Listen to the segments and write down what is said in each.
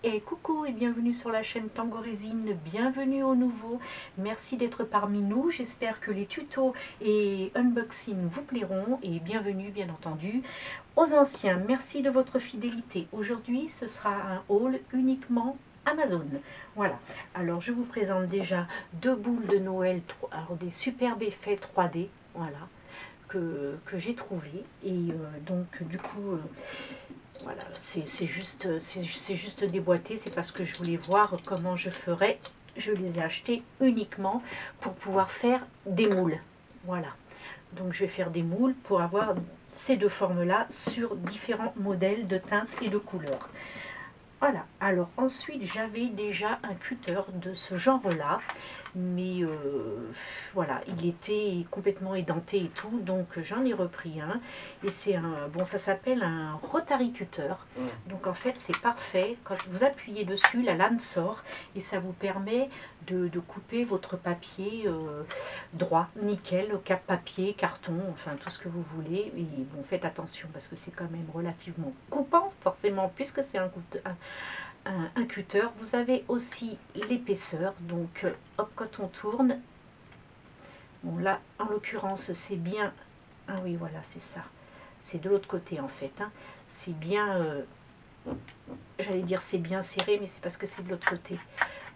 Et coucou et bienvenue sur la chaîne Tango Résine, bienvenue au nouveau, merci d'être parmi nous, j'espère que les tutos et unboxing vous plairont et bienvenue bien entendu aux anciens, merci de votre fidélité. Aujourd'hui ce sera un haul uniquement Amazon. Voilà, alors je vous présente déjà deux boules de Noël, alors des superbes effets 3D, voilà, que j'ai trouvé et donc du coup voilà, c'est juste déboîté, c'est parce que je voulais voir comment je ferais. Je les ai achetés uniquement pour pouvoir faire des moules. Voilà, donc je vais faire des moules pour avoir ces deux formes-là sur différents modèles de teintes et de couleurs. Voilà, alors ensuite j'avais déjà un cutter de ce genre-là, mais voilà, il était complètement édenté et tout, donc j'en ai repris un, et c'est un, bon ça s'appelle un Rotary Cutter, donc en fait c'est parfait, quand vous appuyez dessus, la lame sort, et ça vous permet de couper votre papier droit, nickel, cap papier, carton, enfin tout ce que vous voulez, et bon faites attention parce que c'est quand même relativement coupant, forcément, puisque c'est un cutter. Vous avez aussi l'épaisseur, donc hop, quand on tourne, bon là en l'occurrence c'est bien, ah oui voilà c'est ça, c'est de l'autre côté en fait, hein. C'est bien, j'allais dire c'est bien serré, mais c'est parce que c'est de l'autre côté.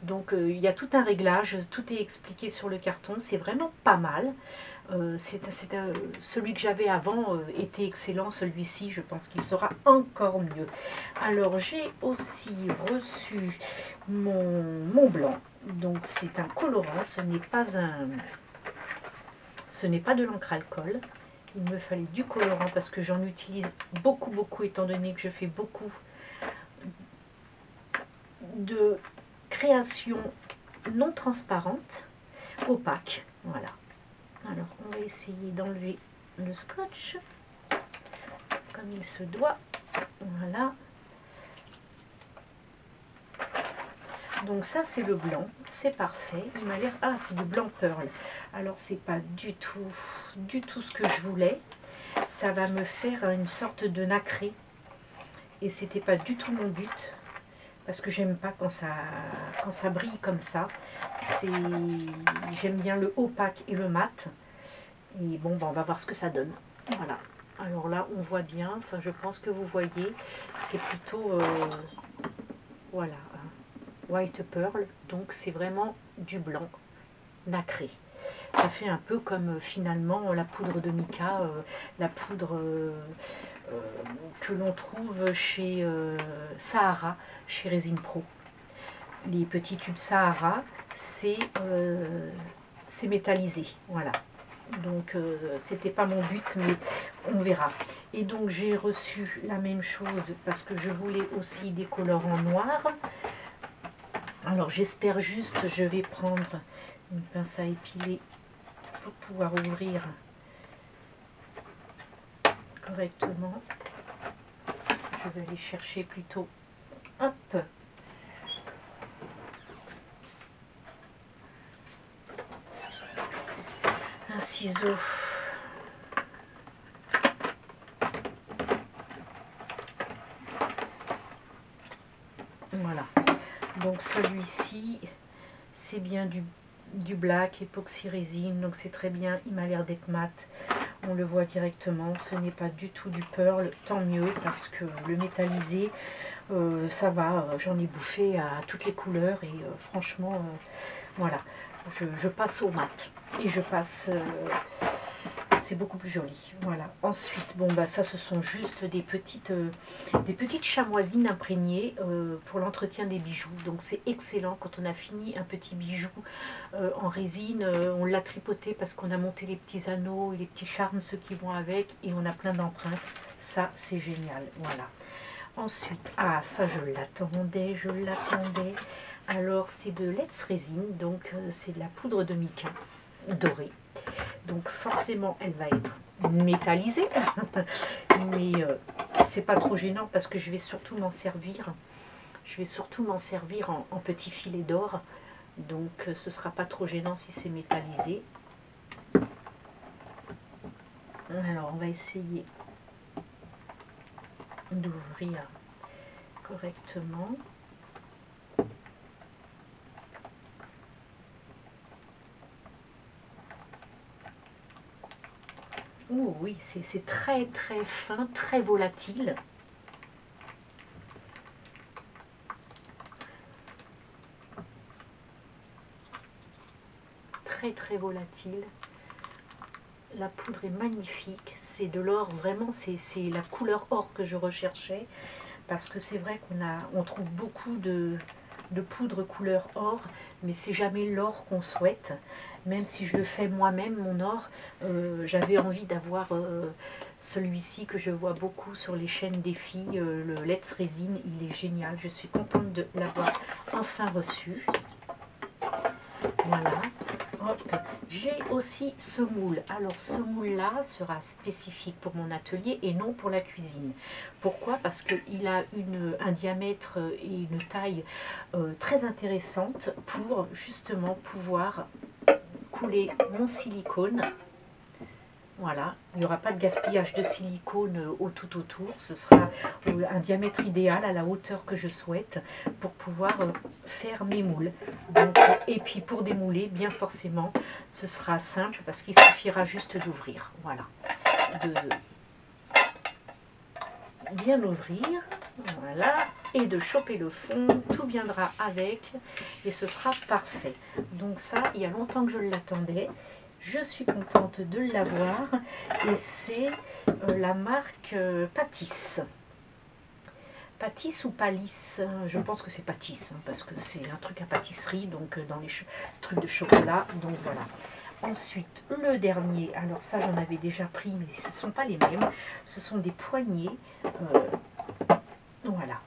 Donc il y a tout un réglage, tout est expliqué sur le carton, c'est vraiment pas mal. Celui que j'avais avant était excellent, celui-ci je pense qu'il sera encore mieux. Alors j'ai aussi reçu mon blanc, donc c'est un colorant, ce n'est pas de l'encre alcool. Il me fallait du colorant parce que j'en utilise beaucoup étant donné que je fais beaucoup de créations non transparentes, opaques, voilà. Alors, on va essayer d'enlever le scotch, comme il se doit. Voilà. Donc ça, c'est le blanc. C'est parfait. Il m'a l'air... Ah, c'est du blanc pearl. Alors, c'est pas du tout ce que je voulais. Ça va me faire une sorte de nacré. Et c'était pas du tout mon but. Parce que j'aime pas quand ça brille comme ça. J'aime bien le opaque et le mat. Et bon, ben, on va voir ce que ça donne. Voilà. Alors là, on voit bien, enfin je pense que vous voyez, c'est plutôt, voilà, white pearl, donc c'est vraiment du blanc nacré. Ça fait un peu comme finalement la poudre de mica, la poudre que l'on trouve chez Sahara, chez Resin Pro. Les petits tubes Sahara, c'est métallisé, voilà. Donc c'était pas mon but, mais on verra. Et donc j'ai reçu la même chose parce que je voulais aussi des colorants noirs. Alors j'espère juste, je vais prendre une pince à épiler pour pouvoir ouvrir correctement. Je vais aller chercher plutôt, hop, un ciseau. Voilà, donc celui-ci c'est bien du black époxy résine, donc c'est très bien, il m'a l'air d'être mat, on le voit directement, ce n'est pas du tout du pearl, tant mieux parce que le métallisé ça va, j'en ai bouffé à toutes les couleurs et franchement voilà, je passe au mat et je passe c'est beaucoup plus joli. Voilà. Ensuite, bon bah ça ce sont juste des petites chamoisines imprégnées pour l'entretien des bijoux. Donc c'est excellent quand on a fini un petit bijou en résine, on l'a tripoté parce qu'on a monté les petits anneaux et les petits charmes, ceux qui vont avec, et on a plein d'empreintes. Ça c'est génial. Voilà. Ensuite, ah ça je l'attendais, Alors c'est de Let's Résine, donc c'est de la poudre de mica dorée. Donc forcément elle va être métallisée, mais c'est pas trop gênant parce que je vais surtout m'en servir. En petits filets d'or, donc ce sera pas trop gênant si c'est métallisé. Alors on va essayer d'ouvrir correctement. Oh oui, c'est très très fin, très volatile. Très très volatile. La poudre est magnifique. C'est de l'or, vraiment, c'est la couleur or que je recherchais. Parce que c'est vrai on trouve beaucoup de poudre couleur or, mais c'est jamais l'or qu'on souhaite. Même si je le fais moi-même, mon or, j'avais envie d'avoir celui-ci que je vois beaucoup sur les chaînes des filles, le Let's Resin. Il est génial, je suis contente de l'avoir enfin reçu. Voilà. Hop. J'ai aussi ce moule. Alors ce moule-là sera spécifique pour mon atelier et non pour la cuisine. Pourquoi? Parce qu'il a un diamètre et une taille très intéressante pour justement pouvoir couler mon silicone. Voilà, il n'y aura pas de gaspillage de silicone tout autour. Ce sera un diamètre idéal à la hauteur que je souhaite pour pouvoir faire mes moules. Donc, et puis pour démouler, bien forcément, ce sera simple parce qu'il suffira juste d'ouvrir. Voilà, de bien ouvrir, voilà, et de choper le fond. Tout viendra avec et ce sera parfait. Donc ça, il y a longtemps que je l'attendais. Je suis contente de l'avoir et c'est la marque Patisse. Patisse ou Palisse, je pense que c'est Patisse parce que c'est un truc à pâtisserie, donc dans les trucs de chocolat, donc voilà. Ensuite, le dernier, alors ça j'en avais déjà pris, mais ce ne sont pas les mêmes, ce sont des poignets, voilà,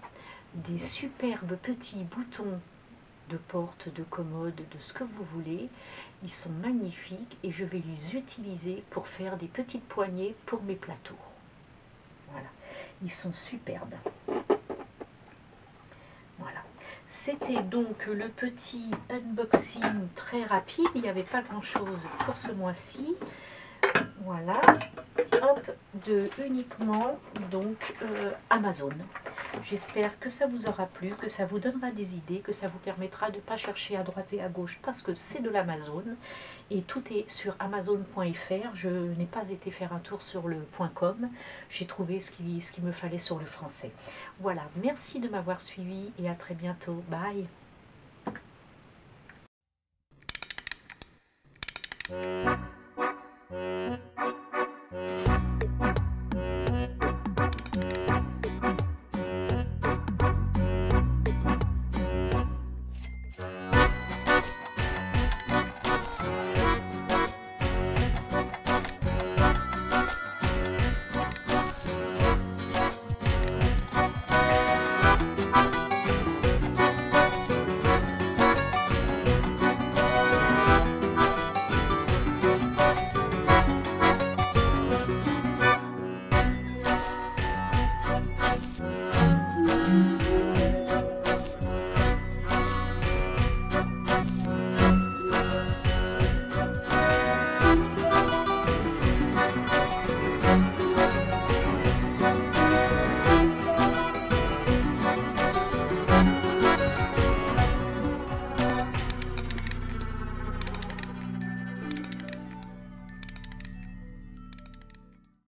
des superbes petits boutons de porte, de commode, de ce que vous voulez. Ils sont magnifiques et je vais les utiliser pour faire des petites poignées pour mes plateaux. Voilà, ils sont superbes. Voilà. C'était donc le petit unboxing très rapide. Il n'y avait pas grand chose pour ce mois-ci. Voilà. Hop, de uniquement donc Amazon. J'espère que ça vous aura plu, que ça vous donnera des idées, que ça vous permettra de ne pas chercher à droite et à gauche parce que c'est de l'Amazon et tout est sur amazon.fr. Je n'ai pas été faire un tour sur le .com, j'ai trouvé ce qu'il me fallait sur le français. Voilà, merci de m'avoir suivi et à très bientôt. Bye.